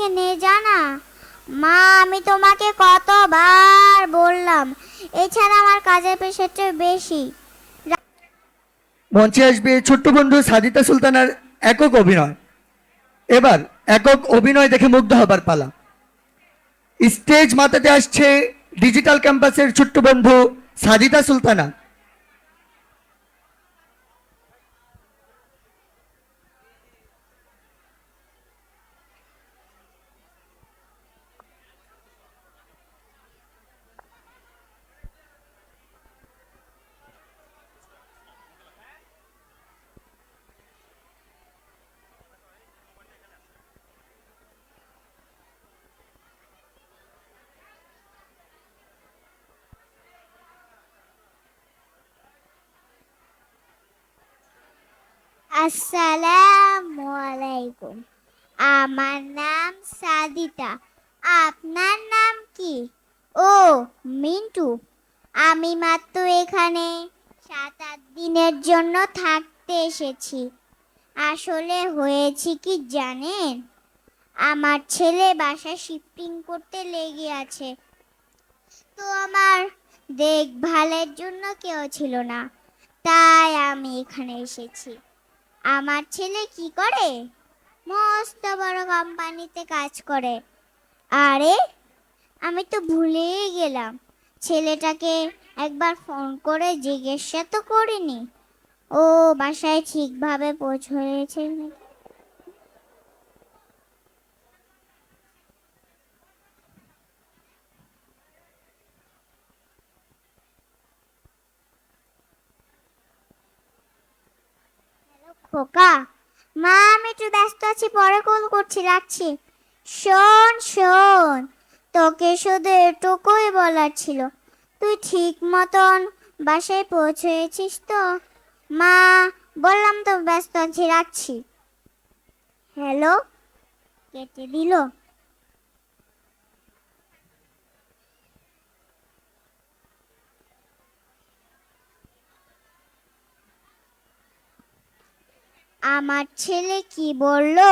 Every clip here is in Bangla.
থেকে নিয়ে যা না। মা, আমি তোমাকে কতবার বললাম, এছাড়া আমার কাজের প্রেশারটা বেশি। মঞ্চে আসবে ছোট্ট বন্ধু সাদিতা সুলতানার একক অভিনয়। এবার একক অভিনয় দেখে মুগ্ধ হবার পালা। স্টেজ মাতাতে আসছে ডিজিটাল ক্যাম্পাসের ছোট্ট বন্ধু সাদিতা সুলতানা। আসসালামু আলাইকুম। আমার নাম সাদিতা। আপনার নাম কি? ও, মিন্টু। আমি মাত্র এখানে 7-8 দিনের জন্য থাকতে এসেছি। আসলে হয়েছে কি জানেন, আমার ছেলে বাসা শিফটিং করতে লেগে আছে, তো আমার দেখভালের জন্য কেউ ছিল না, তাই আমি এখানে এসেছি। আমার ছেলে কি করে? মস্ত বড় কোম্পানিতে কাজ করে। আরে, আমি তো ভুলেই গেলাম, ছেলেটাকে একবার ফোন করে জিজ্ঞাসা তো করিনি ও বাসায় ঠিকভাবে পৌঁছেছে নাকি। খোকা, মা, আমি একটু ব্যস্ত আছি, পরে কল করছি, রাখছি। শোন শোন, তোকে শুধু এটুকুই বলার ছিল, তুই ঠিক মতন বাসায় পৌঁছেছিস তো? মা, বললাম তো ব্যস্ত আছি, রাখছি। হ্যালো, কেটে দিল। আমার ছেলে কি বললো,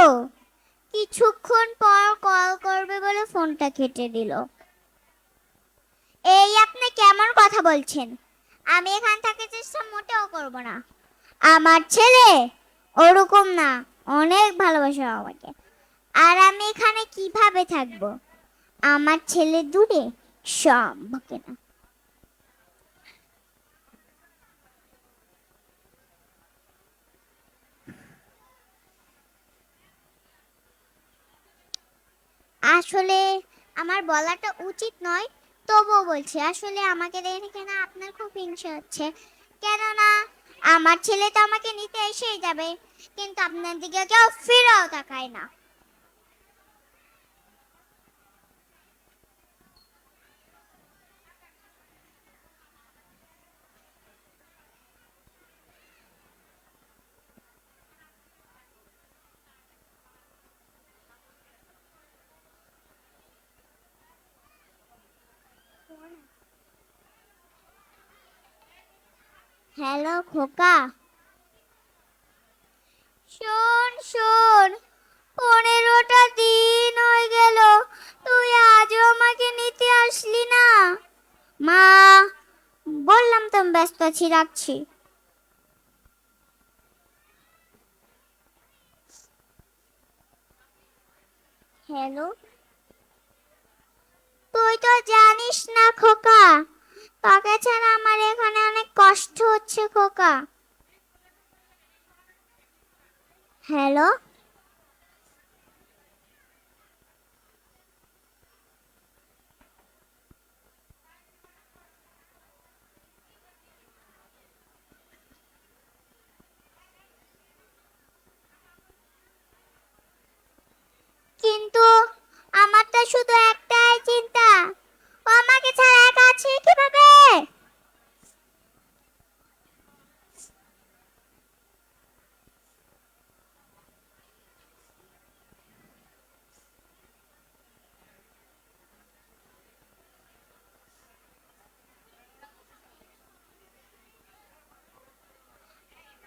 কিছুক্ষণ পর কল করবে বলে ফোনটা কেটে দিল। এই, আপনি কেমন কথা বলছেন? আমি এখান থেকে চেষ্টা মোটেও করব না। আমার ছেলে ওরকম না, অনেক ভালোবাসে আমাকে। আর আমি এখানে কিভাবে থাকবো? আমার ছেলে দূরে, সম্ভব না। আসলে আমার বলাটা উচিত নয়, তবুও বলছি, আসলে আমাকে দেখে না আপনার খুব হিংসা হচ্ছে। কেননা আমার ছেলে তো আমাকে নিতে এসেই যাবে, কিন্তু আপনার দিকে কেউ ফিরেও তাকায় না। হ্যালো খোকা, শোন শোন, 15টা দিন হয়ে গেল, তুই আজও আমাকে নিতে আসলি না। মা, বললাম তো আমি ব্যস্ত আছি, রাখছি। হ্যালো, তুই তো জানিস না খোকা, তোকে ছাড়া আমার এখানে অনেক কষ্ট হচ্ছে খোকা। হ্যালো, কিন্তু আমারটা শুধু একটাই চিন্তা, ও আমাকে ছাড়া একা আছে কিভাবে।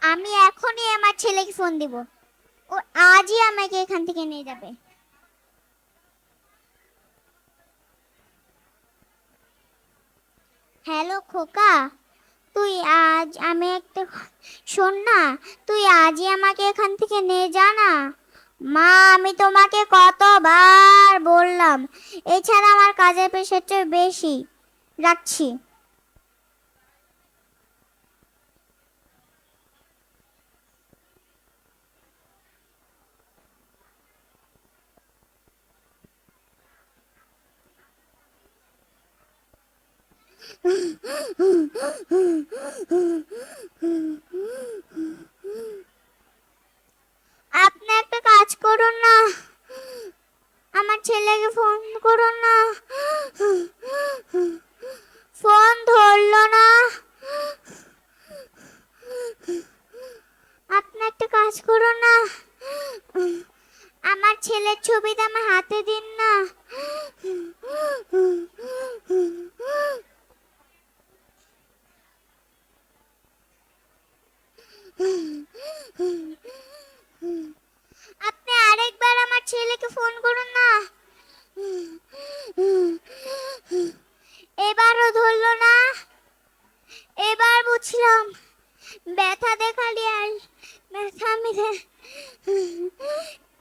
আমি এখনই আমার ছেলেকে ফোন দিব, ও আজই আমাকে এখান থেকে নিয়ে যাবে। হ্যালো খোকা, তুই আজ আমি একটা শোন না, তুই আজই আমাকে এখান থেকে নিয়ে যা না। মা, আমি তোমাকে কতবার বললাম, এছাড়া আমার কাজের প্রেশারটা বেশি। রাখছি। আপনি একটা কাজ করুন না, আমার ছেলেকে ফোন করুন না। ফোন ধরলো না। আপনি একটা কাজ করুন না, আমার ছেলের ছবিটা আমার হাতে দিন না। আপনি আরেকবার আমার ছেলেকে ফোন করুন না। এবারও ধরলো না। এবার বুঝলাম ব্যথা দেখালি আর ব্যথা আমি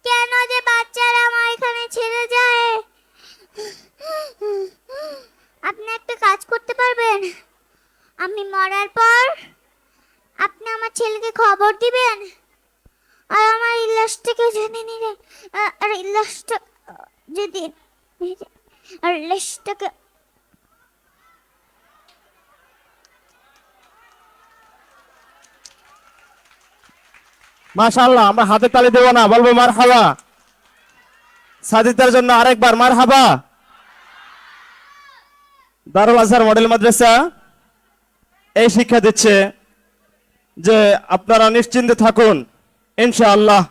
কেন যে বাচ্চারা আমার এখানে ছেড়ে যায়। আপনি একটা কাজ করতে পারবেন? আমি মরার পর আপনি আমার ছেলেকে খবর দিবেন, আর আমার ইলাশটাকে জেনে নিলেন। আর ইলাশটা যদি আর ইলাশটাকে মাশাআল্লাহ, আমরা হাতে তালি দেব না, বলবো মারহাবা। সাজিদার জন্য আরেকবার মারহাবা। দারুল আজহার মডেল মাদ্রাসা এই শিক্ষা দিচ্ছে যে আপনারা নিশ্চিন্তে থাকুন, ইনশাআল্লাহ